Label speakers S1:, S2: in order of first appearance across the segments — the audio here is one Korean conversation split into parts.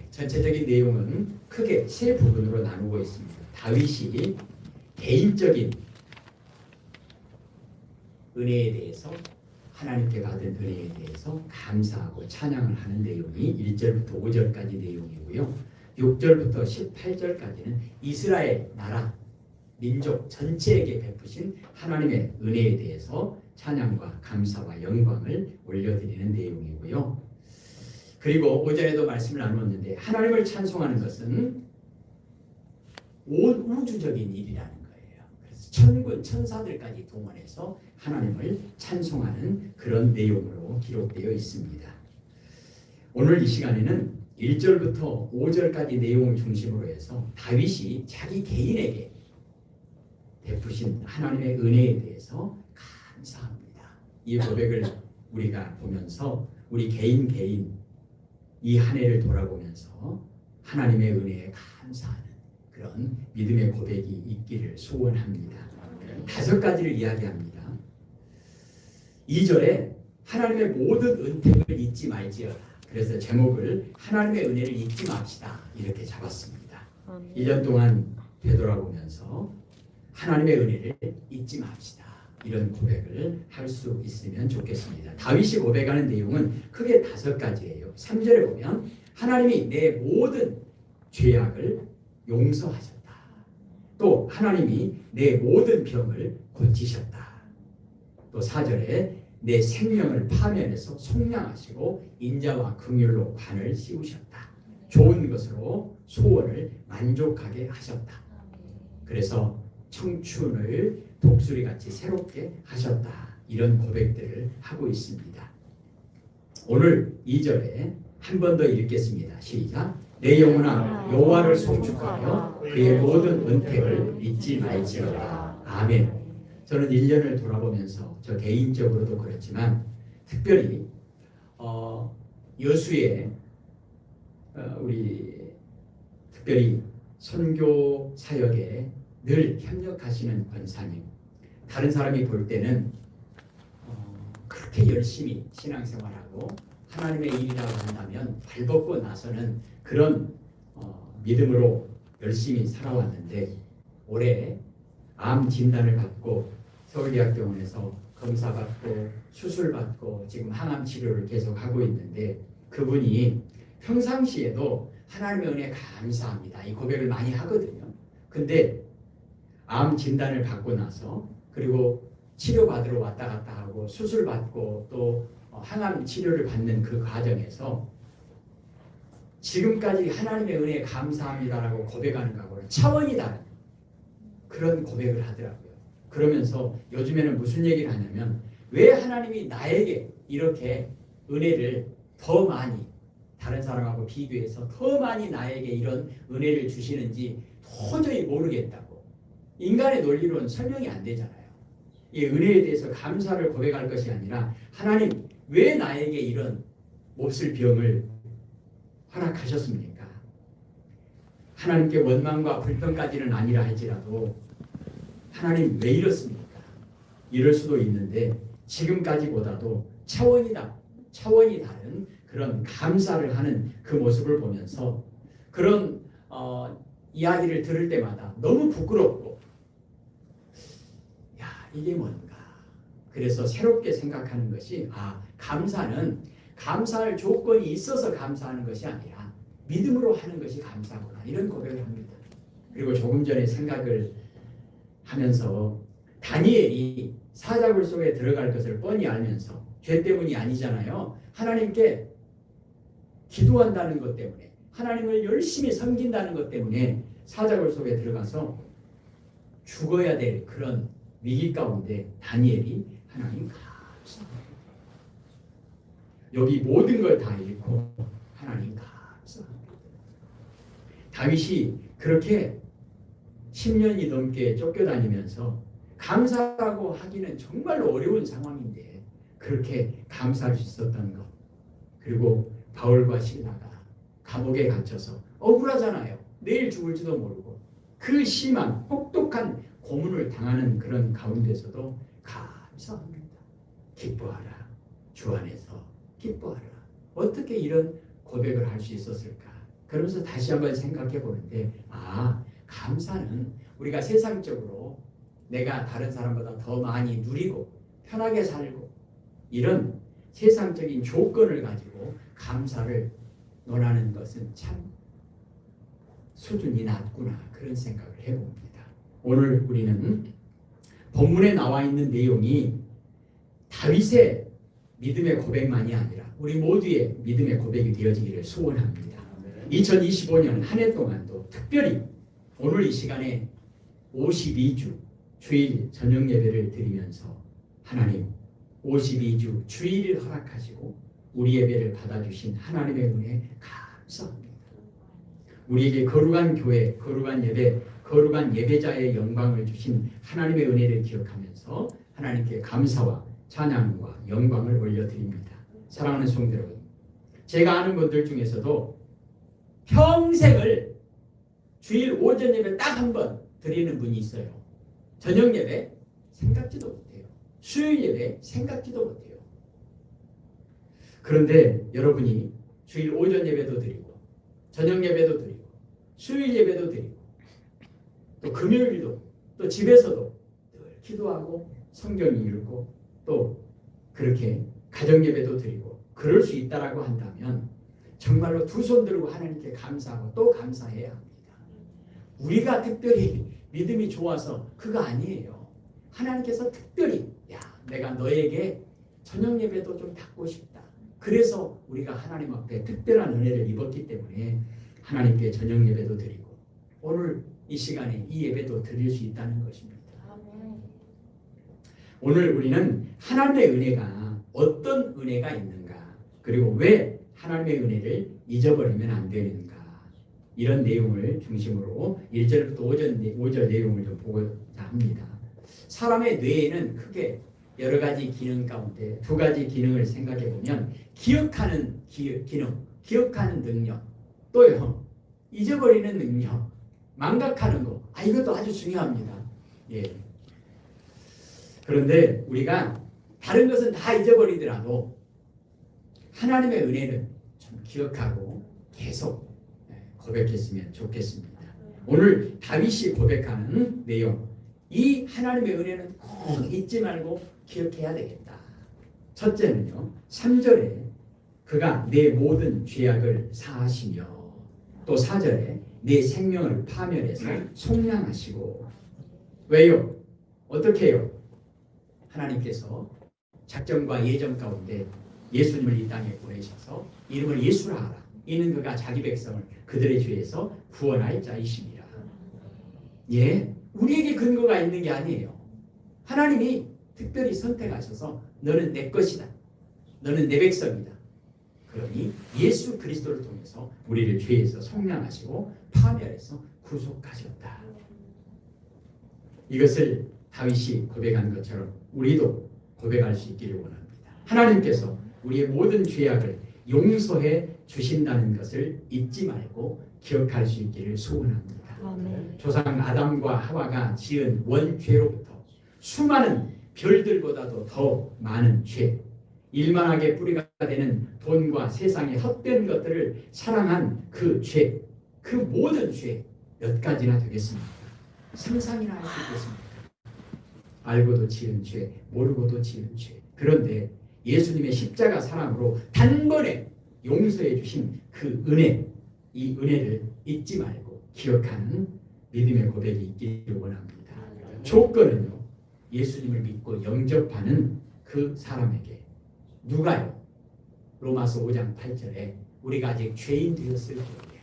S1: 전체적인 내용은 크게 세 부분으로 나누고 있습니다. 다윗이 개인적인 은혜에 대해서, 하나님께 받은 은혜에 대해서 감사하고 찬양을 하는 내용이 1절부터 5절까지 내용이고요. 6절부터 18절까지는 이스라엘 나라, 민족 전체에게 베푸신 하나님의 은혜에 대해서 찬양과 감사와 영광을 올려드리는 내용이고요. 그리고 오전에도 말씀을 나눴는데 하나님을 찬송하는 것은 온 우주적인 일이라는 거예요. 그래서 천군 천사들까지 동원해서 하나님을 찬송하는 그런 내용으로 기록되어 있습니다. 오늘 이 시간에는 1절부터 5절까지 내용을 중심으로 해서 다윗이 자기 개인에게 베푸신 하나님의 은혜에 대해서 감사합니다. 이 고백을 우리가 보면서 우리 개인 이 한 해를 돌아보면서 하나님의 은혜에 감사하는 그런 믿음의 고백이 있기를 소원합니다. 5가지를 이야기합니다. 2절에 하나님의 모든 은택을 잊지 말지어라. 그래서 제목을 하나님의 은혜를 잊지 맙시다 이렇게 잡았습니다. 1년 동안 되돌아보면서 하나님의 은혜를 잊지 맙시다. 이런 고백을 할 수 있으면 좋겠습니다. 다윗이 고백하는 내용은 크게 5가지예요. 3절에 보면 하나님이 내 모든 죄악을 용서하셨다. 또 하나님이 내 모든 병을 고치셨다. 또 4절에 내 생명을 파면해서 속량하시고 인자와 긍휼로 관을 씌우셨다. 좋은 것으로 소원을 만족하게 하셨다. 그래서 청춘을 독수리같이 새롭게 하셨다. 이런 고백들을 하고 있습니다. 오늘 2절에 한 번 더 읽겠습니다. 시작. 내 영혼아 여호와를 송축하여 그의 모든 은택을 잊지 말지어다. 아멘. 저는 1년을 돌아보면서 저 개인적으로도 그렇지만 특별히 여수에 우리 특별히 선교 사역에 늘 협력하시는 권사님, 다른 사람이 볼 때는 그렇게 열심히 신앙생활하고 하나님의 일이라고 한다면 발벗고 나서는 그런 믿음으로 열심히 살아왔는데 올해 암 진단을 받고 서울대학병원에서 검사받고 수술받고 지금 항암 치료를 계속 하고 있는데 그분이 평상시에도 하나님의 은혜에 감사합니다. 이 고백을 많이 하거든요. 근데 암 진단을 받고 나서 그리고 치료받으러 왔다 갔다 하고 수술받고 또 항암 치료를 받는 그 과정에서 지금까지 하나님의 은혜에 감사합니다라고 고백하는 거하고는 차원이 다른 그런 고백을 하더라고요. 그러면서 요즘에는 무슨 얘기를 하냐면 왜 하나님이 나에게 이렇게 은혜를 더 많이 다른 사람하고 비교해서 더 많이 나에게 이런 은혜를 주시는지 도저히 모르겠다고. 인간의 논리로는 설명이 안 되잖아요. 이 은혜에 대해서 감사를 고백할 것이 아니라 하나님 왜 나에게 이런 몹쓸 병을 허락하셨습니까? 하나님께 원망과 불평까지는 아니라 할지라도 하나님 왜 이렇습니까? 이럴 수도 있는데 지금까지보다도 차원이 다른 그런 감사를 하는 그 모습을 보면서 그런 이야기를 들을 때마다 너무 부끄럽고 이게 뭔가 그래서 새롭게 생각하는 것이 감사는 감사할 조건이 있어서 감사하는 것이 아니라 믿음으로 하는 것이 감사구나 이런 고백을 합니다. 그리고 조금 전에 생각을 하면서 다니엘이 사자굴 속에 들어갈 것을 뻔히 알면서 죄 때문이 아니잖아요. 하나님께 기도한다는 것 때문에 하나님을 열심히 섬긴다는 것 때문에 사자굴 속에 들어가서 죽어야 될 그런 위기 가운데 다니엘이 하나님 감사합니다. 여기 모든 걸 다 잃고 하나님 감사합니다. 다윗이 그렇게 10년이 넘게 쫓겨다니면서 감사하고 하기는 정말로 어려운 상황인데 그렇게 감사할 수 있었던 것. 그리고 바울과 실라가 감옥에 갇혀서 억울하잖아요. 내일 죽을지도 모르고 그 심한 혹독한 고문을 당하는 그런 가운데서도 감사합니다. 기뻐하라. 주 안에서 기뻐하라. 어떻게 이런 고백을 할 수 있었을까? 그러면서 다시 한번 생각해 보는데 감사는 우리가 세상적으로 내가 다른 사람보다 더 많이 누리고 편하게 살고 이런 세상적인 조건을 가지고 감사를 논하는 것은 참 수준이 낮구나 그런 생각을 해봅니다. 오늘 우리는 본문에 나와 있는 내용이 다윗의 믿음의 고백만이 아니라 우리 모두의 믿음의 고백이 되어지기를 소원합니다. 2025년 한 해 동안도 특별히 오늘 이 시간에 52주 주일 저녁 예배를 드리면서 하나님 52주 주일을 허락하시고 우리 예배를 받아주신 하나님의 은혜에 감사합니다. 우리에게 거룩한 교회, 거룩한 예배, 거룩한 예배자의 영광을 주신 하나님의 은혜를 기억하면서 하나님께 감사와 찬양과 영광을 올려드립니다. 사랑하는 성도 여러분, 제가 아는 분들 중에서도 평생을 주일 오전 예배 딱 한 번 드리는 분이 있어요. 저녁 예배 생각지도 못해요. 수요일 예배 생각지도 못해요. 그런데 여러분이 주일 오전 예배도 드리고 저녁 예배도 드리고 수요일 예배도 드리고 또 금요일도 또 집에서도 늘 기도하고 성경 읽고 또 그렇게 가정 예배도 드리고 그럴 수 있다라고 한다면 정말로 두 손 들고 하나님께 감사하고 또 감사해야 합니다. 우리가 특별히 믿음이 좋아서 그거 아니에요. 하나님께서 특별히 내가 너에게 저녁 예배도 좀 받고 싶다. 그래서 우리가 하나님 앞에 특별한 은혜를 입었기 때문에 하나님께 저녁 예배도 드리고 오늘 이 시간에 이 예배도 드릴 수 있다는 것입니다. 오늘 우리는 하나님의 은혜가 어떤 은혜가 있는가 그리고 왜 하나님의 은혜를 잊어버리면 안 되는가 이런 내용을 중심으로 1절부터 5절 내용을 좀 보고자 합니다. 사람의 뇌에는 크게 여러 가지 기능 가운데 두 가지 기능을 생각해 보면 기억하는 기능, 기억하는 능력, 또요 잊어버리는 능력, 망각하는 거. 이것도 아주 중요합니다. 예. 그런데 우리가 다른 것은 다 잊어버리더라도 하나님의 은혜는 좀 기억하고 계속 고백했으면 좋겠습니다. 오늘 다윗이 고백하는 내용, 이 하나님의 은혜는 꼭 잊지 말고 기억해야 되겠다. 첫째는요, 3절에 그가 내 모든 죄악을 사하시며 또 4절에 내 생명을 파멸해서 속량하시고 왜요? 어떻게 해요? 하나님께서 작정과 예정 가운데 예수님을 이 땅에 보내셔서 이름을 예수라 하라. 이는 그가 자기 백성을 그들의 죄에서 구원할 자이십니다. 예, 우리에게 근거가 있는 게 아니에요. 하나님이 특별히 선택하셔서 너는 내 것이다. 너는 내 백성이다. 그러니 예수 그리스도를 통해서 우리를 죄에서 속량하시고 파멸해서 구속하셨다. 이것을 다윗이 고백한 것처럼 우리도 고백할 수 있기를 원합니다. 하나님께서 우리의 모든 죄악을 용서해 주신다는 것을 잊지 말고 기억할 수 있기를 소원합니다. 아멘. 조상 아담과 하와가 지은 원죄로부터 수많은 별들보다도 더 많은 죄, 일만하게 뿌리가 되는 돈과 세상의 헛된 것들을 사랑한 그 죄, 그 모든 죄 몇 가지나 되겠습니까? 상상이나 할 수 있겠습니까? 알고도 지은 죄, 모르고도 지은 죄. 그런데 예수님의 십자가 사랑으로 단번에 용서해 주신 그 은혜, 이 은혜를 잊지 말고 기억하는 믿음의 고백이 있기를 원합니다. 조건은요, 예수님을 믿고 영접하는 그 사람에게 누가요? 로마서 5장 8절에 우리가 아직 죄인 되었을 때에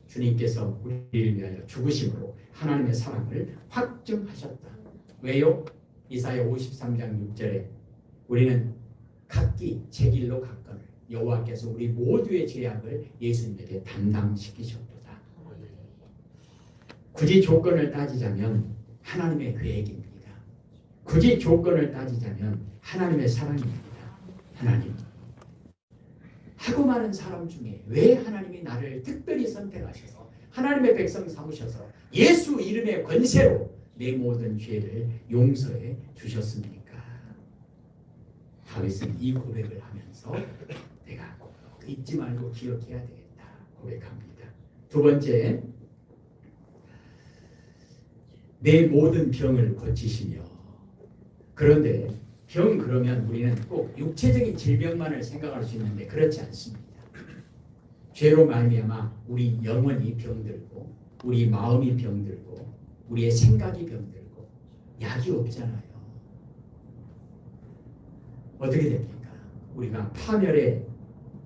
S1: 주님께서 우리를 위하여 죽으심으로 하나님의 사랑을 확증하셨다. 왜요? 이사야 53장 6절에 우리는 각기 제 길로 갔거늘 여호와께서 우리 모두의 죄악을 예수님에게 담당시키셨도다. 굳이 조건을 따지자면 하나님의 계획입니다. 굳이 조건을 따지자면 하나님의 사랑입니다. 하나님, 하고 많은 사람 중에 왜 하나님이 나를 특별히 선택하셔서 하나님의 백성 삼으셔서 예수 이름의 권세로 내 모든 죄를 용서해 주셨습니까? 다윗은 이 고백을 하면서 내가 꼭 잊지 말고 기억해야 되겠다 고백합니다. 두 번째, 내 모든 병을 고치시며. 그런데 병 그러면 우리는 꼭 육체적인 질병만을 생각할 수 있는데 그렇지 않습니다. 죄로 말미암아 우리 영혼이 병들고 우리 마음이 병들고 우리의 생각이 병들고 약이 없잖아요. 어떻게 됩니까? 우리가 파멸의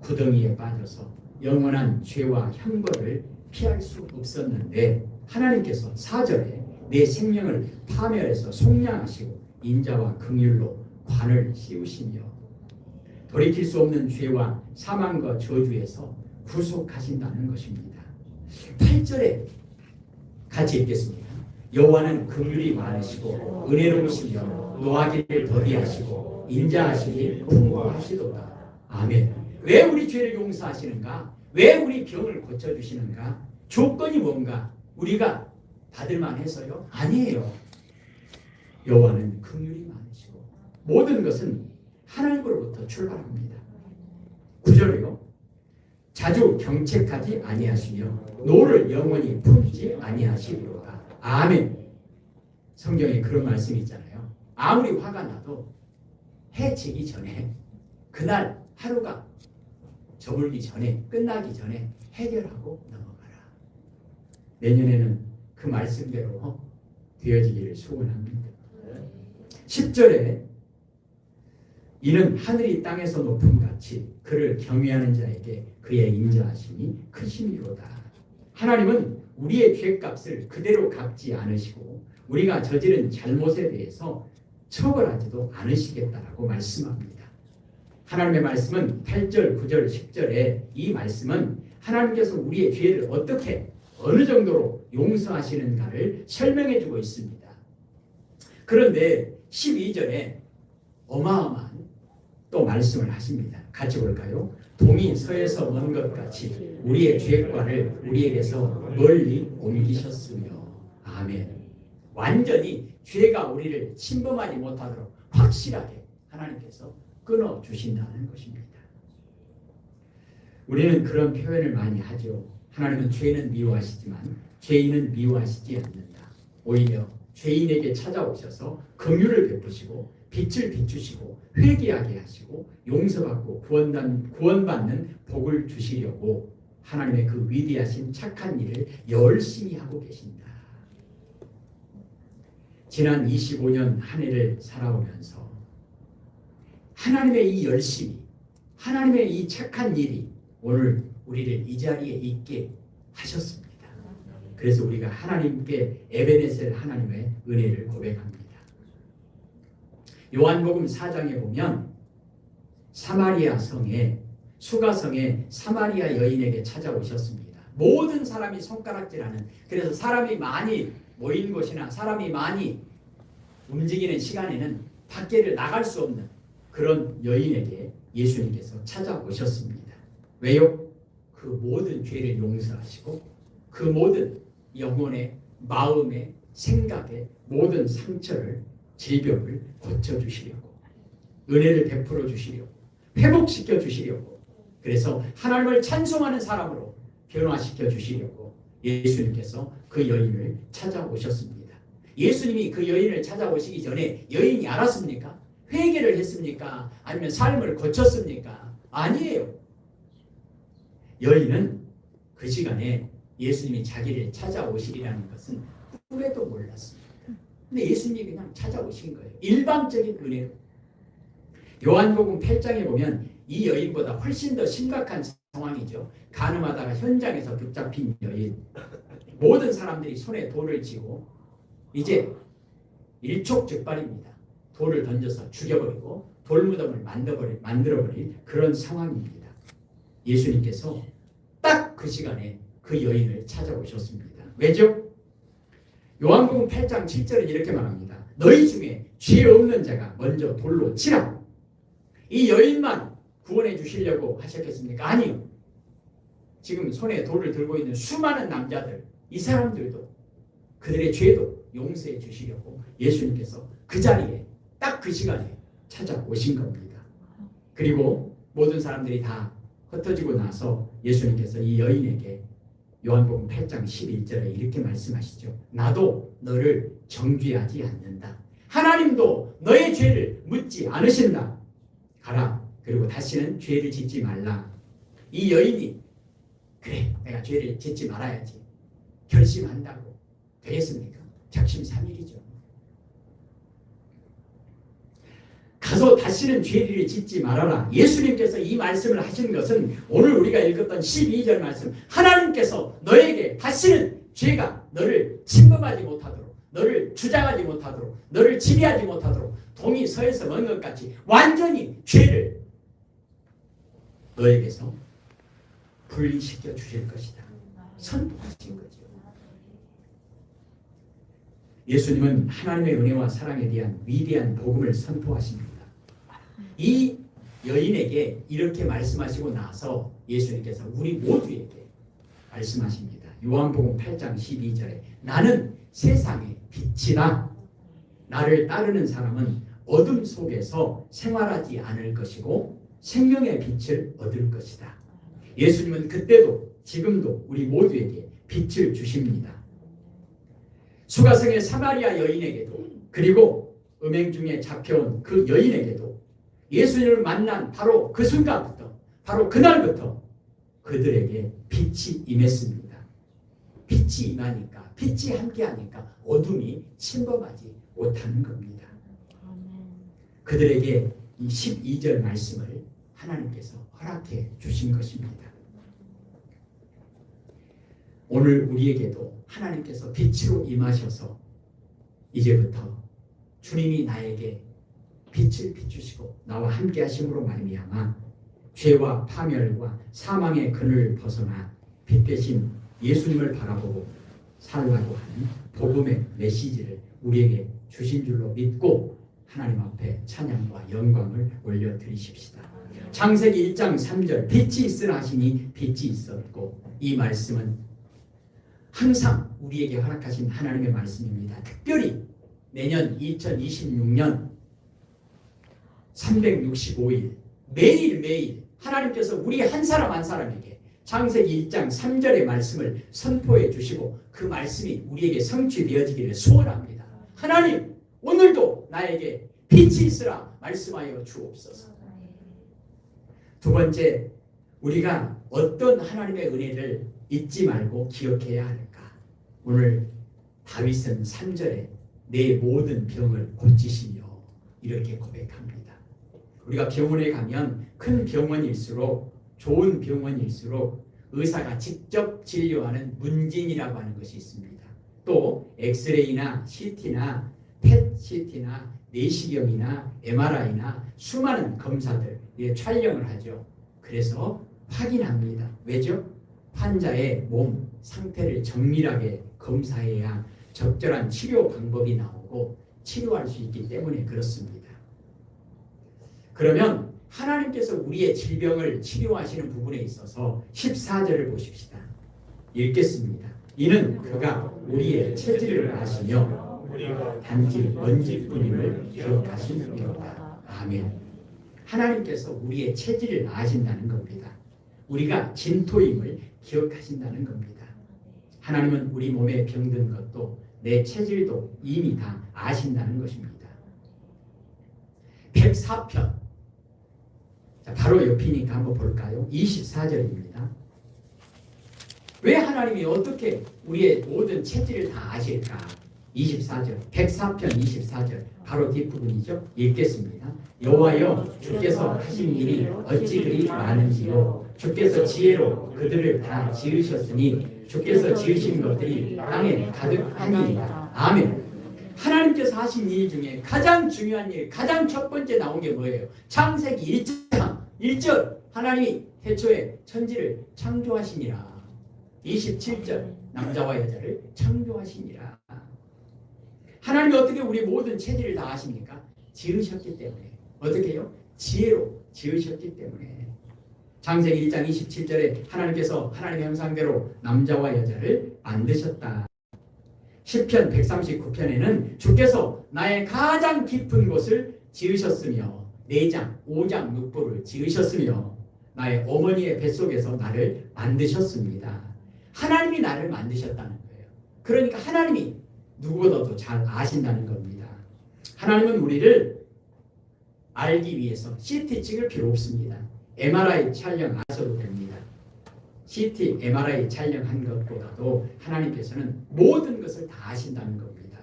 S1: 구덩이에 빠져서 영원한 죄와 형벌을 피할 수 없었는데 하나님께서 4절에 내 생명을 파멸해서 속량하시고 인자와 긍휼로 관을 씌우시며 돌이킬 수 없는 죄와 사망과 저주에서 구속하신다는 것입니다. 8절에 같이 읽겠습니다. 여호와는 긍휼이 많으시고 은혜로우시며 노하기를 더디하시고 인자하시니 풍부하시도다. 아멘. 왜 우리 죄를 용서하시는가? 왜 우리 병을 고쳐주시는가? 조건이 뭔가? 우리가 받을만 해서요? 아니에요. 여호와는 긍휼이 많으시고 모든 것은 하나님으로부터 출발합니다. 9절이요. 자주 경책하지 아니하시며 노를 영원히 품지 아니하시리로다. 아멘. 성경에 그런 말씀이 있잖아요. 아무리 화가 나도 해 지기 전에 그날 하루가 저물기 전에 끝나기 전에 해결하고 넘어가라. 내년에는 그 말씀대로 되어지기를 소원합니다. 10절에 이는 하늘이 땅에서 높음 같이 그를 경외하는 자에게 그의 인자하심이 크심이로다. 하나님은 우리의 죄값을 그대로 갚지 않으시고 우리가 저지른 잘못에 대해서 처벌하지도 않으시겠다라고 말씀합니다. 하나님의 말씀은 8절, 9절, 10절에 이 말씀은 하나님께서 우리의 죄를 어떻게 어느 정도로 용서하시는가를 설명해 주고 있습니다. 그런데 12절에 어마어마한 또 말씀을 하십니다. 같이 볼까요? 동이 서에서 먼 것 같이 우리의 죄과를 우리에게서 멀리 옮기셨으며. 아멘. 완전히 죄가 우리를 침범하지 못하도록 확실하게 하나님께서 끊어주신다는 것입니다. 우리는 그런 표현을 많이 하죠. 하나님은 죄는 미워하시지만 죄인은 미워하시지 않는다. 오히려 죄인에게 찾아오셔서 긍휼을 베푸시고 빛을 비추시고 회개하게 하시고 용서받고 구원받는 복을 주시려고 하나님의 그 위대하신 착한 일을 열심히 하고 계신다. 지난 25년 한 해를 살아오면서 하나님의 이 열심이, 하나님의 이 착한 일이 오늘 우리를 이 자리에 있게 하셨습니다. 그래서 우리가 하나님께 에베네셀 하나님의 은혜를 고백합니다. 요한복음 4장에 보면 사마리아 성에 수가성에 사마리아 여인에게 찾아오셨습니다. 모든 사람이 손가락질하는, 그래서 사람이 많이 모인 곳이나 사람이 많이 움직이는 시간에는 밖에를 나갈 수 없는 그런 여인에게 예수님께서 찾아오셨습니다. 왜요? 그 모든 죄를 용서하시고 그 모든 영혼의 마음의 생각의 모든 상처를 질병을 고쳐주시려고 은혜를 베풀어 주시려고 회복시켜 주시려고 그래서 하나님을 찬송하는 사람으로 변화시켜 주시려고 예수님께서 그 여인을 찾아오셨습니다. 예수님이 그 여인을 찾아오시기 전에 여인이 알았습니까? 회개를 했습니까? 아니면 삶을 고쳤습니까? 아니에요. 여인은 그 시간에 예수님이 자기를 찾아오시리라는 것은 꿈에도 몰랐습니다. 근데 예수님이 그냥 찾아오신 거예요. 일방적인 은혜로. 요한복음 8장에 보면 이 여인보다 훨씬 더 심각한 상황이죠. 간음하다가 현장에서 붙잡힌 여인. 모든 사람들이 손에 돌을 쥐고 이제 일촉즉발입니다. 돌을 던져서 죽여버리고 돌무덤을 만들어버린 그런 상황입니다. 예수님께서 딱 그 시간에 그 여인을 찾아오셨습니다. 왜죠? 요한복음 8장 7절은 이렇게 말합니다. 너희 중에 죄 없는 자가 먼저 돌로 치라. 이 여인만 구원해 주시려고 하셨겠습니까? 아니요. 지금 손에 돌을 들고 있는 수많은 남자들, 이 사람들도 그들의 죄도 용서해 주시려고 예수님께서 그 자리에 딱 그 시간에 찾아오신 겁니다. 그리고 모든 사람들이 다 흩어지고 나서 예수님께서 이 여인에게 요한복음 8장 11절에 이렇게 말씀하시죠. 나도 너를 정죄하지 않는다. 하나님도 너의 죄를 묻지 않으신다. 가라. 그리고 다시는 죄를 짓지 말라. 이 여인이 그래 내가 죄를 짓지 말아야지 결심한다고 되겠습니까? 작심삼일이죠. 가서 다시는 죄를 짓지 말아라. 예수님께서 이 말씀을 하신 것은 오늘 우리가 읽었던 12절 말씀, 하나님께서 너에게 다시는 죄가 너를 침범하지 못하도록, 너를 주장하지 못하도록, 너를 지배하지 못하도록 동이 서에서 먹은 것 같이 완전히 죄를 너에게서 분리시켜 주실 것이다. 선포하신 거죠. 예수님은 하나님의 은혜와 사랑에 대한 위대한 복음을 선포하십니다. 이 여인에게 이렇게 말씀하시고 나서 예수님께서 우리 모두에게 말씀하십니다. 요한복음 8장 12절에 나는 세상의 빛이다. 나를 따르는 사람은 어둠 속에서 생활하지 않을 것이고 생명의 빛을 얻을 것이다. 예수님은 그때도 지금도 우리 모두에게 빛을 주십니다. 수가성의 사마리아 여인에게도 그리고 음행 중에 잡혀온 그 여인에게도 예수님을 만난 바로 그 순간부터 바로 그날부터 그들에게 빛이 임했습니다. 빛이 임하니까 빛이 함께하니까 어둠이 침범하지 못하는 겁니다. 그들에게 이 12절 말씀을 하나님께서 허락해 주신 것입니다. 오늘 우리에게도 하나님께서 빛으로 임하셔서 이제부터 주님이 나에게 빛을 비추시고 나와 함께 하심으로 말미암아 죄와 파멸과 사망의 그늘을 벗어나 빛 대신 예수님을 바라보고 살라고 하는 복음의 메시지를 우리에게 주신 줄로 믿고 하나님 앞에 찬양과 영광을 올려드리십시다. 창세기 1장 3절 빛이 있으라 하시니 빛이 있었고 이 말씀은 항상 우리에게 허락하신 하나님의 말씀입니다. 특별히 내년 2026년 365일 매일매일 하나님께서 우리 한 사람 한 사람에게 창세기 1장 3절의 말씀을 선포해 주시고 그 말씀이 우리에게 성취되어지기를 소원합니다. 하나님 오늘도 나에게 빛이 있으라 말씀하여 주옵소서. 두 번째, 우리가 어떤 하나님의 은혜를 잊지 말고 기억해야 할까? 오늘 다윗은 3절에 내 모든 병을 고치시며 이렇게 고백합니다. 우리가 병원에 가면 큰 병원일수록 좋은 병원일수록 의사가 직접 진료하는 문진이라고 하는 것이 있습니다. 또 엑스레이나 CT나 펫CT나 내시경이나 MRI나 수많은 검사들 촬영을 하죠. 그래서 확인합니다. 왜죠? 환자의 몸 상태를 정밀하게 검사해야 적절한 치료 방법이 나오고 치료할 수 있기 때문에 그렇습니다. 그러면 하나님께서 우리의 질병을 치료하시는 부분에 있어서 14절을 보십시다. 읽겠습니다. 이는 그가 우리의 체질을 아시며 단지 먼지뿐임을 기억하시느니라. 아멘. 하나님께서 우리의 체질을 아신다는 겁니다. 우리가 진토임을 기억하신다는 겁니다. 하나님은 우리 몸에 병든 것도 내 체질도 이미 다 아신다는 것입니다. 104편 바로 옆이니까 한번 볼까요? 24절입니다. 왜 하나님이 어떻게 우리의 모든 체질을 다 아실까? 24절 104편 24절 바로 뒷부분이죠. 읽겠습니다. 여호와여 주께서 하신 일이 어찌 그리 많은지요. 주께서 지혜로 그들을 다 지으셨으니 주께서 지으신 것들이 땅에 가득하니이다. 아멘. 하나님께서 하신 일 중에 가장 중요한 일, 가장 첫 번째 나온 게 뭐예요? 창세기 1장 1절 하나님이 태초에 천지를 창조하시니라. 27절 남자와 여자를 창조하시니라. 하나님이 어떻게 우리 모든 체질을 다 아십니까? 지으셨기 때문에. 어떻게 해요? 지혜로 지으셨기 때문에. 창세기 1장 27절에 하나님께서 하나님의 형상대로 남자와 여자를 만드셨다. 시편 139편에는 주께서 나의 가장 깊은 곳을 지으셨으며 내장, 오장, 육부를 지으셨으며 나의 어머니의 뱃속에서 나를 만드셨습니다. 하나님이 나를 만드셨다는 거예요. 그러니까 하나님이 누구보다도 잘 아신다는 겁니다. 하나님은 우리를 알기 위해서 CT 찍을 필요 없습니다. MRI 촬영 하셔도 됩니다. CT, MRI 촬영한 것보다도 하나님께서는 모든 것을 다 아신다는 겁니다.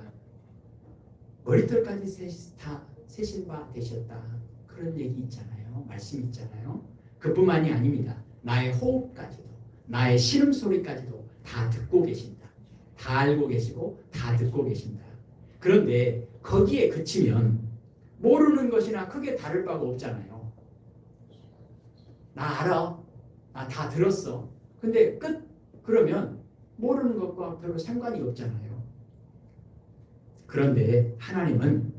S1: 머리털까지 다 세신 바 되셨다. 그런 얘기 있잖아요. 말씀 있잖아요. 그뿐만이 아닙니다. 나의 호흡까지도, 나의 신음소리까지도 다 듣고 계신다. 다 알고 계시고 다 듣고 계신다. 그런데 거기에 그치면 모르는 것이나 크게 다를 바가 없잖아요. 나 알아. 나 다 들었어. 근데 끝. 그러면 모르는 것과 별로 상관이 없잖아요. 그런데 하나님은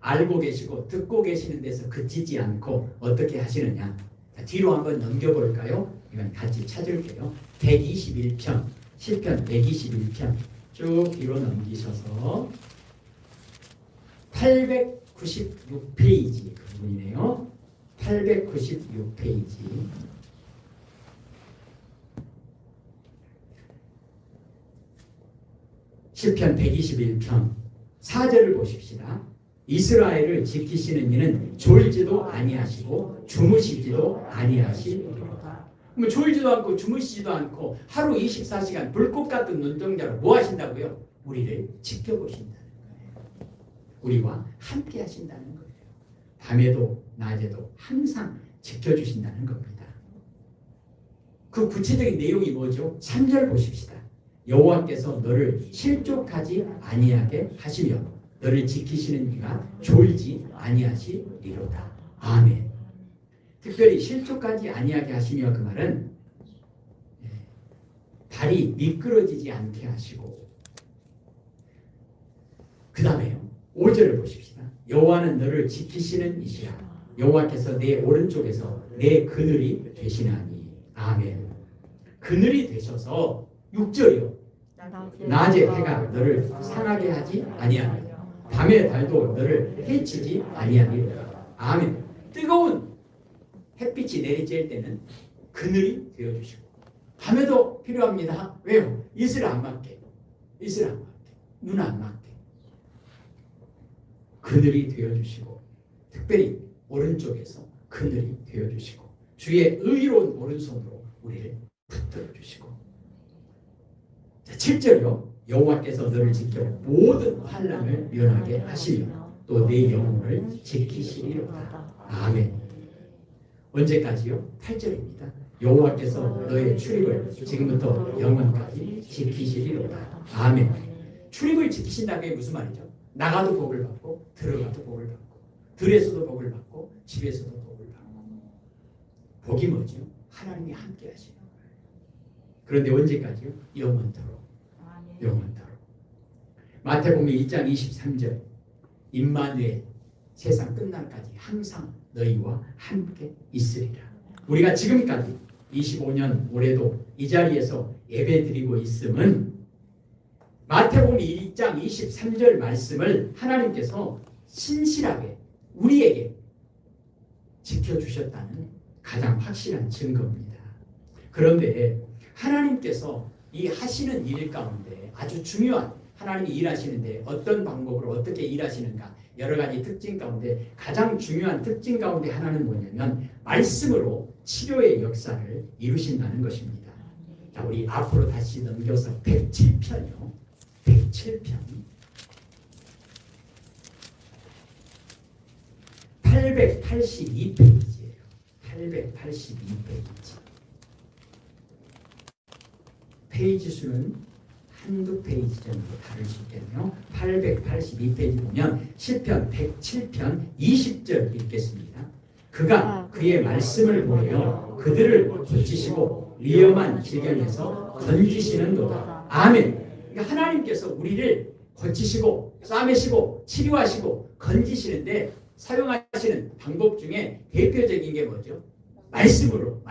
S1: 알고 계시고 듣고 계시는 데서 그치지 않고 어떻게 하시느냐. 자, 뒤로 한번 넘겨볼까요? 이건 같이 찾을게요. 121편, 시편 121편 쭉 뒤로 넘기셔서 896페이지 그 부분이네요. 896페이지. 시편 121편 4절을 보십시다. 이스라엘을 지키시는 이는 졸지도 아니하시고 주무시지도 아니하시리로다. 그럼 졸지도 않고 주무시지도 않고 하루 24시간 불꽃 같은 눈동자로 뭐 하신다고요? 우리를 지켜보신다는 거예요. 우리와 함께 하신다는 거예요. 밤에도 낮에도 항상 지켜주신다는 겁니다. 그 구체적인 내용이 뭐죠? 3절 보십시다. 여호와께서 너를 실족하지 아니하게 하시며 너를 지키시는 이가 졸지 아니하시리로다. 아멘. 특별히 실족하지 아니하게 하시며 그 말은 발이 미끄러지지 않게 하시고 그 다음에요. 5절을 보십시다. 여호와는 너를 지키시는 이시라. 여호와께서 내 오른쪽에서 내 그늘이 되시나니. 아멘. 그늘이 되셔서 6절이요. 낮에 해가 너를 상하게 하지 아니하며 밤의 달도 너를 해치지 아니하리로다. 아멘. 뜨거운 햇빛이 내리쬐을 때는 그늘이 되어주시고 밤에도 필요합니다. 왜요? 이슬 안 맞게, 이슬 안 맞게, 눈 안 맞게 그늘이 되어주시고 특별히 오른쪽에서 그늘이 되어주시고 주의 의로운 오른손으로 우리를 붙들어주시고. 자, 7절이요. 여호와께서 너를 지켜 모든 환난을 면하게 하시며 또 내 영혼을 지키시리로다. 아멘. 언제까지요? 8절입니다. 여호와께서 너의 출입을 지금부터 영원까지 지키시리로다. 아멘. 출입을 지키신다는 게 무슨 말이죠? 나가도 복을 받고 들어가도 복을 받고 들에서도 복을 받고 집에서도 복을 받고. 복이 뭐죠? 하나님이 함께 하시는 거예요. 그런데 언제까지요? 영원토록. 영원토록. 마태복음 2장 23절 임마누엘 세상 끝날까지 항상 너희와 함께 있으리라. 우리가 지금까지 25년 올해도 이 자리에서 예배드리고 있음은 마태복음 1장 23절 말씀을 하나님께서 신실하게 우리에게 지켜주셨다는 가장 확실한 증거입니다. 그런데 하나님께서 이 하시는 일 가운데 아주 중요한 하나님이 일하시는데 어떤 방법으로 어떻게 일하시는가 여러 가지 특징 가운데 가장 중요한 특징 가운데 하나는 뭐냐면 말씀으로 치료의 역사를 이루신다는 것입니다. 자, 우리 앞으로 다시 넘겨서 107편이요. 107편 882페이지예요. 882페이지. 페이지 수는 한두 페이지 정도 다를 수 있겠네요. 882페이지 보면 시편 107편 20절 읽겠습니다. 그가 그의 말씀을 보여 그들을 고치시고 위험한 질병에서 건지시는도다. 아멘. 그러니까 하나님께서 우리를 고치시고 싸매시고 치료하시고 건지시는데 사용하시는 방법 중에 대표적인 게 뭐죠? 말씀으로.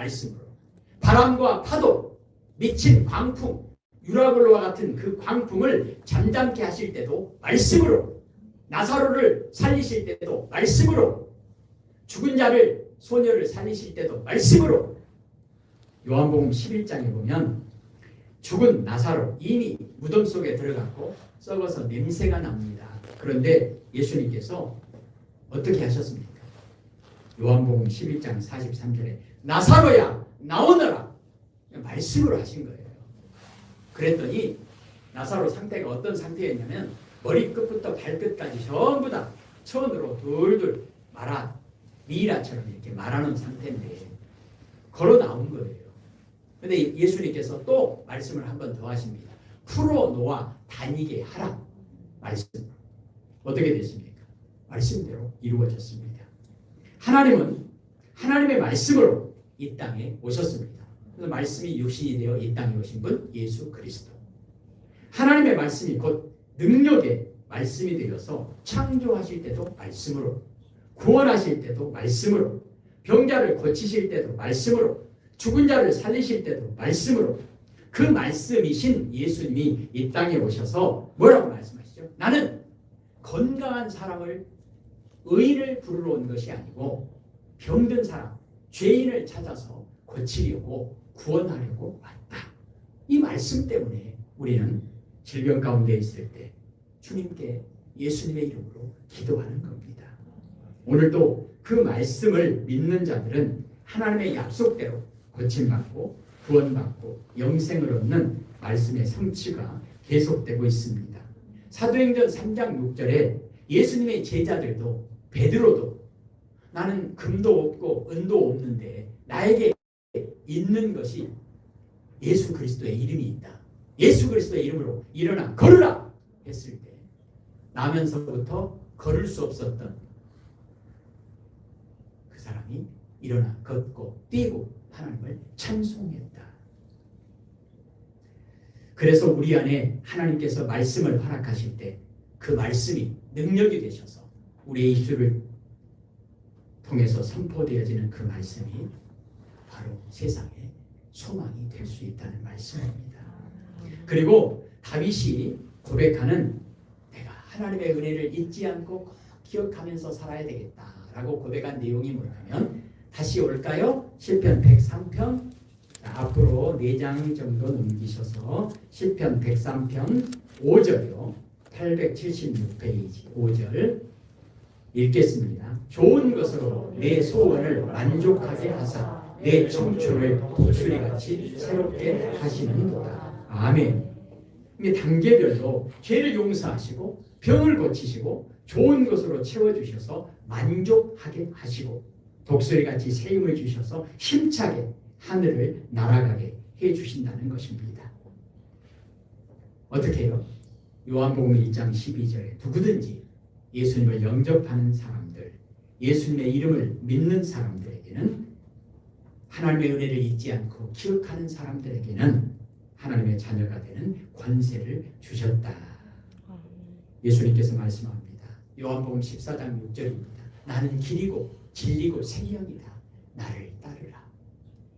S1: 바람과 파도, 미친 광풍, 유라굴로와 같은 그 광풍을 잠잠케 하실 때도 말씀으로, 나사로를 살리실 때도 말씀으로, 죽은 자를 소녀를 살리실 때도 말씀으로. 요한복음 11장에 보면 죽은 나사로 이미 무덤 속에 들어갔고 썩어서 냄새가 납니다. 그런데 예수님께서 어떻게 하셨습니까? 요한복음 11장 43절에 나사로야 나오너라 말씀으로 하신 거예요. 그랬더니 나사로 상태가 어떤 상태였냐면 머리끝부터 발끝까지 전부 다 천으로 둘둘 말아 미라처럼 이렇게 말하는 상태인데 걸어 나온 거예요. 근데 예수님께서 또 말씀을 한 번 더 하십니다. 풀어 놓아 다니게 하라. 말씀. 어떻게 됐습니까? 말씀대로 이루어졌습니다. 하나님은 하나님의 말씀으로 이 땅에 오셨습니다. 그래서 말씀이 육신이 되어 이 땅에 오신 분 예수 그리스도. 하나님의 말씀이 곧 능력의 말씀이 되어서 창조하실 때도 말씀으로, 구원하실 때도 말씀으로, 병자를 고치실 때도 말씀으로, 죽은 자를 살리실 때도 말씀으로, 그 말씀이신 예수님이 이 땅에 오셔서 뭐라고 말씀하시죠? 나는 건강한 사람을, 의인을 부르러 온 것이 아니고 병든 사람, 죄인을 찾아서 고치려고 구원하려고 왔다. 이 말씀 때문에 우리는 질병 가운데 있을 때 주님께 예수님의 이름으로 기도하는 겁니다. 오늘도 그 말씀을 믿는 자들은 하나님의 약속대로 고침받고 구원받고 영생을 얻는 말씀의 성취가 계속되고 있습니다. 사도행전 3장 6절에 예수님의 제자들도 베드로도 나는 금도 없고 은도 없는데 나에게 있는 것이 예수 그리스도의 이름이 있다. 예수 그리스도의 이름으로 일어나 걸으라 했을 때 나면서부터 걸을 수 없었던 그 사람이 일어나 걷고 뛰고 하나님을 찬송했다. 그래서 우리 안에 하나님께서 말씀을 허락하실 때 그 말씀이 능력이 되셔서 우리의 입술을 통해서 선포되어지는 그 말씀이 바로 세상의 소망이 될 수 있다는 말씀입니다. 그리고 다윗이 고백하는 내가 하나님의 은혜를 잊지 않고 꼭 기억하면서 살아야 되겠다라고 고백한 내용이 뭐냐면 다시 올까요? 시편 103편 앞으로 4장 정도 넘기셔서 시편 103편 5절이요. 876페이지 5절 읽겠습니다. 좋은 것으로 내 소원을 만족하게 하사 내 청춘을 독수리같이 새롭게 하시는도다. 아멘. 이게 단계별로 죄를 용서하시고 병을 고치시고 좋은 것으로 채워주셔서 만족하게 하시고 독수리같이 새 힘을 주셔서 힘차게 하늘을 날아가게 해주신다는 것입니다. 어떻게 해요? 요한복음 1장 12절에 누구든지 예수님을 영접하는 사람들, 예수님의 이름을 믿는 사람들에게는 하나님의 은혜를 잊지 않고 기억하는 사람들에게는 하나님의 자녀가 되는 권세를 주셨다. 예수님께서 말씀합니다. 요한복음 14장 6절입니다. 나는 길이고 진리고 생명이다. 나를 따르라.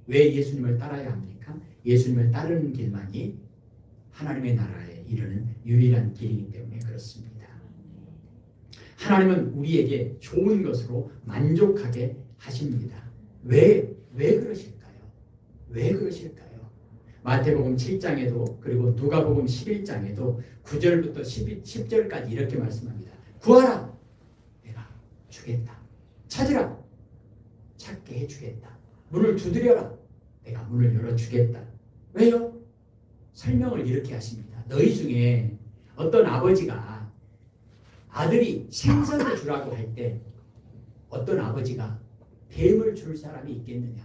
S1: 왜 예수님을 따라야 합니까? 예수님을 따르는 길만이 하나님의 나라에 이르는 유일한 길이기 때문에 그렇습니다. 하나님은 우리에게 좋은 것으로 만족하게 하십니다. 왜 그러실까요? 왜 그러실까요? 마태복음 7장에도 그리고 누가복음 11장에도 9절부터 10절까지 이렇게 말씀합니다. 구하라! 내가 주겠다. 찾으라! 찾게 해주겠다. 문을 두드려라! 내가 문을 열어주겠다. 왜요? 설명을 이렇게 하십니다. 너희 중에 어떤 아버지가 아들이 생선을 주라고 할 때 어떤 아버지가 뱀을 줄 사람이 있겠느냐.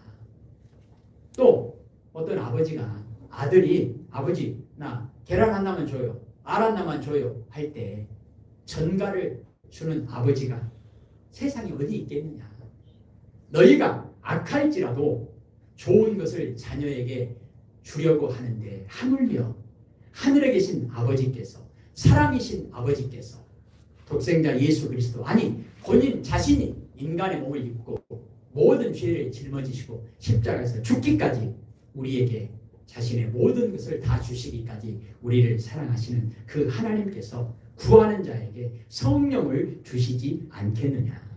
S1: 또 어떤 아버지가 아들이 아버지 나 계란 하나만 줘요. 알 하나만 줘요 할 때 전갈을 주는 아버지가 세상에 어디 있겠느냐. 너희가 악할지라도 좋은 것을 자녀에게 주려고 하는데 하물며 하늘에 계신 아버지께서 사랑이신 아버지께서 독생자 예수 그리스도 아니 본인 자신이 인간의 몸을 입고 모든 죄를 짊어지시고 십자가에서 죽기까지 우리에게 자신의 모든 것을 다 주시기까지 우리를 사랑하시는 그 하나님께서 구하는 자에게 성령을 주시지 않겠느냐.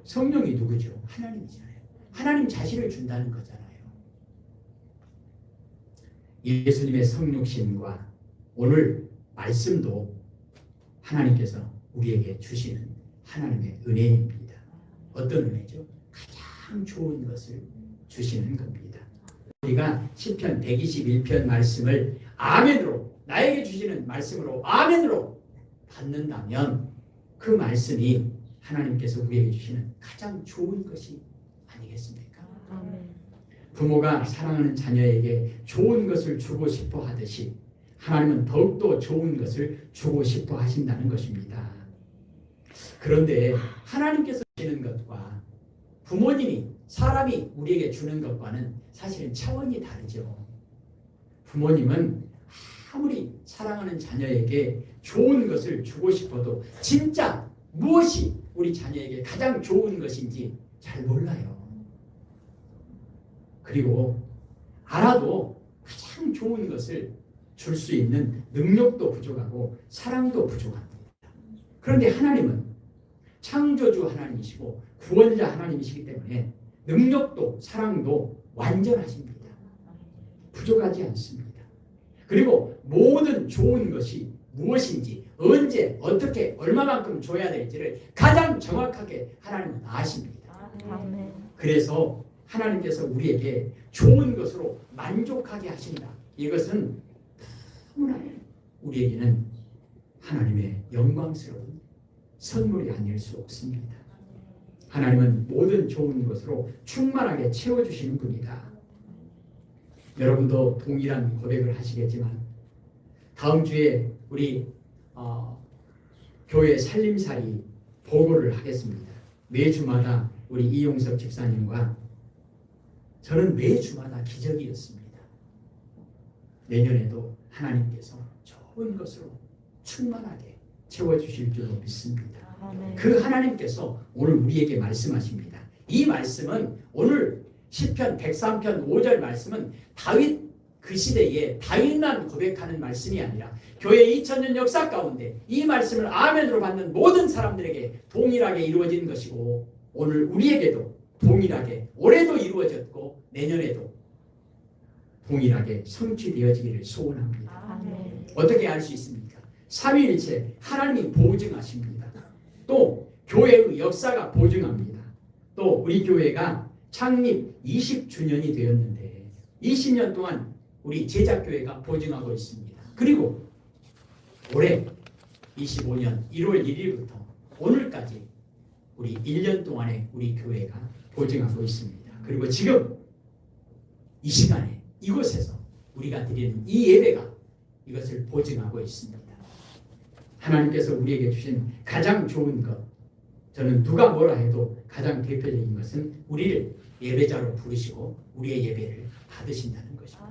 S1: 성령이 누구죠? 하나님이잖아요. 하나님 자신을 준다는 거잖아요. 예수님의 성육신과 오늘 말씀도 하나님께서 우리에게 주시는 하나님의 은혜입니다. 어떤 은혜죠? 가장 좋은 것을 주시는 겁니다. 우리가 시편 121편 말씀을 아멘으로, 나에게 주시는 말씀으로 아멘으로 받는다면 그 말씀이 하나님께서 우리에게 주시는 가장 좋은 것이 아니겠습니까? 부모가 사랑하는 자녀에게 좋은 것을 주고 싶어 하듯이 하나님은 더욱더 좋은 것을 주고 싶어 하신다는 것입니다. 그런데 하나님께서 주시는 것과 부모님이, 사람이 우리에게 주는 것과는 사실은 차원이 다르죠. 부모님은 아무리 사랑하는 자녀에게 좋은 것을 주고 싶어도 진짜 무엇이 우리 자녀에게 가장 좋은 것인지 잘 몰라요. 그리고 알아도 가장 좋은 것을 줄 수 있는 능력도 부족하고 사랑도 부족합니다. 그런데 하나님은 창조주 하나님이시고 구원자 하나님이시기 때문에 능력도 사랑도 완전하십니다. 부족하지 않습니다. 그리고 모든 좋은 것이 무엇인지, 언제, 어떻게, 얼마만큼 줘야 될지를 가장 정확하게 하나님은 아십니다. 그래서 하나님께서 우리에게 좋은 것으로 만족하게 하신다. 이것은 너무나 우리에게는 하나님의 영광스러운 선물이 아닐 수 없습니다. 하나님은 모든 좋은 것으로 충만하게 채워주시는 분이다. 여러분도 동일한 고백을 하시겠지만 다음 주에 우리 교회 살림살이 보고를 하겠습니다. 매주마다 우리 이용석 집사님과 저는 매주마다 기적이었습니다. 내년에도 하나님께서 좋은 것으로 충만하게 채워주실 줄로 믿습니다. 그 하나님께서 오늘 우리에게 말씀하십니다. 이 말씀은 오늘 시편 103편 5절 말씀은 다윗 그 시대에 다윗만 고백하는 말씀이 아니라 교회 2000년 역사 가운데 이 말씀을 아멘으로 받는 모든 사람들에게 동일하게 이루어진 것이고 오늘 우리에게도 동일하게 올해도 이루어졌고 내년에도 동일하게 성취되어지기를 소원합니다. 아멘. 어떻게 알 수 있습니까? 삼위일체 하나님이 보증하십니다. 또 교회의 역사가 보증합니다. 또 우리 교회가 창립 20주년이 되었는데 20년 동안 우리 제작교회가 보증하고 있습니다. 그리고 올해 25년 1월 1일부터 오늘까지 우리 1년 동안에 우리 교회가 보증하고 있습니다. 그리고 지금 이 시간에 이곳에서 우리가 드리는 이 예배가 이것을 보증하고 있습니다. 하나님께서 우리에게 주신 가장 좋은 것, 저는 누가 뭐라 해도 가장 대표적인 것은 우리를 예배자로 부르시고 우리의 예배를 받으신다는 것입니다.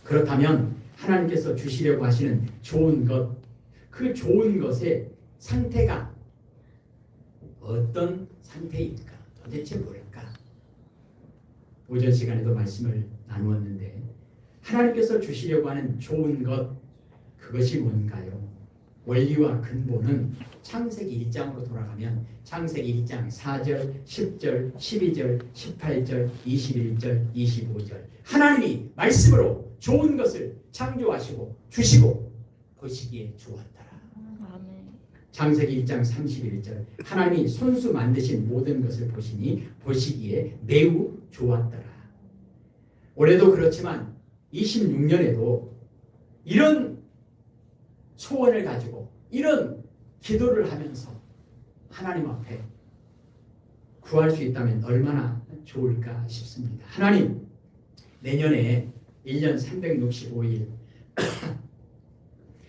S1: 그렇다면 하나님께서 주시려고 하시는 좋은 것, 그 좋은 것의 상태가 어떤 상태일까? 도대체 뭘까? 오전 시간에도 말씀을 나누었는데 하나님께서 주시려고 하는 좋은 것, 그것이 뭔가요? 원리와 근본은 창세기 1장으로 돌아가면 창세기 1장 4절, 10절, 12절, 18절, 21절, 25절 하나님이 말씀으로 좋은 것을 창조하시고 주시고 보시기에 좋았더라. 창세기 1장 31절 하나님이 손수 만드신 모든 것을 보시니 보시기에 매우 좋았더라. 올해도 그렇지만 26년에도 이런 소원을 가지고 이런 기도를 하면서 하나님 앞에 구할 수 있다면 얼마나 좋을까 싶습니다. 하나님, 내년에 1년 365일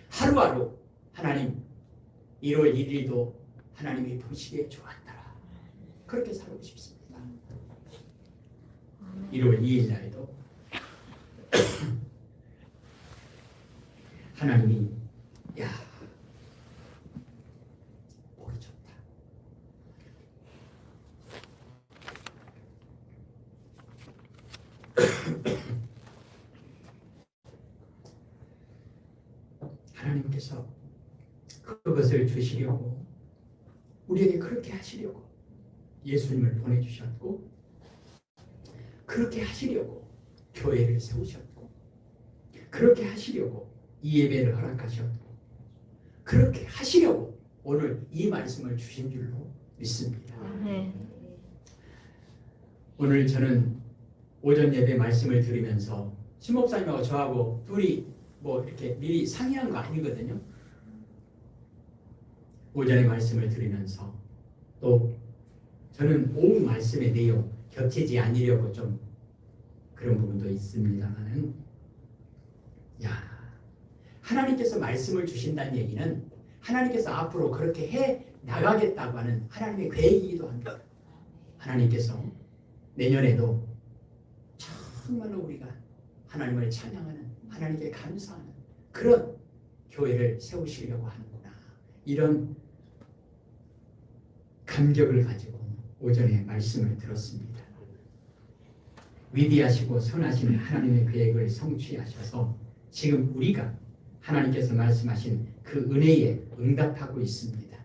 S1: 하루하루 하나님 1월 1일도 하나님이 보시기에 좋았더라. 그렇게 살고 싶습니다. 1월 2일 날에도 하나님이 야 보기 좋다. 하나님께서 그것을 주시려고 우리에게 그렇게 하시려고 예수님을 보내주셨고 그렇게 하시려고 교회를 세우셨고 그렇게 하시려고 이 예배를 허락하셨고 그렇게 하시려고 오늘 이 말씀을 주신 줄로 믿습니다. 오늘 저는 오전 예배 말씀을 들으면서 신목사님하고 저하고 둘이 뭐 이렇게 미리 상의한 거 아니거든요. 오전에 말씀을 들으면서 또 저는 오후 말씀의 내용 겹치지 않으려고 좀 그런 부분도 있습니다만은 하나님께서 말씀을 주신다는 얘기는 하나님께서 앞으로 그렇게 해 나가겠다고 하는 하나님의 계획이기도 합니다. 하나님께서 내년에도 정말로 우리가 하나님을 찬양하는 하나님께 감사하는 그런 교회를 세우시려고 하는구나 이런 감격을 가지고 오전에 말씀을 들었습니다. 위대하시고 선하신 하나님의 계획을 성취하셔서 지금 우리가 하나님께서 말씀하신 그 은혜에 응답하고 있습니다.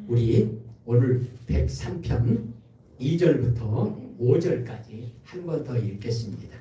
S1: 우리 오늘 103편 2절부터 5절까지 한 번 더 읽겠습니다.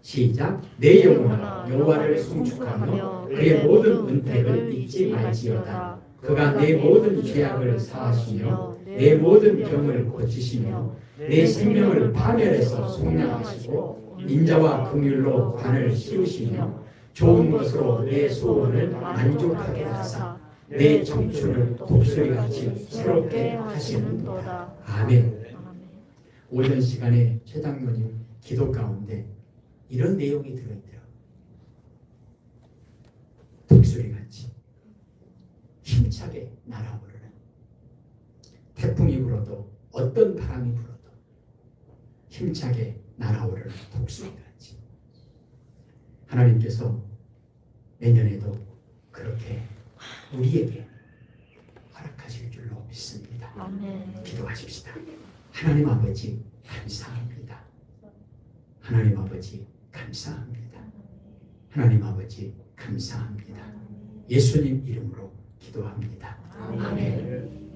S1: 시작. 내 영혼아 여호와를 송축하며 그의 모든 은택을 잊지 말지어다. 그가 내 모든 죄악을 사하시며 내 모든 병을 고치시며 내 생명을 파멸해서 속량하시고 인자와 긍휼로 관을 씌우시며 좋은 것으로 내 소원을 만족하게 하사 내 청춘을 독수리같이 새롭게 하시는도다. 아멘. 오전 시간에 최 장로님 기도 가운데 이런 내용이 들어있더라고요. 독수리같이 힘차게 날아오르는 태풍이 불어도 어떤 바람이 불어도 힘차게 날아오르는 독수리같이 하나님께서 내년에도 그렇게 우리에게 허락하실 줄로 믿습니다.
S2: 아멘.
S1: 기도하십시다. 하나님 아버지 감사합니다. 하나님 아버지 감사합니다. 하나님 아버지 감사합니다. 예수님 이름으로 기도합니다. 아멘.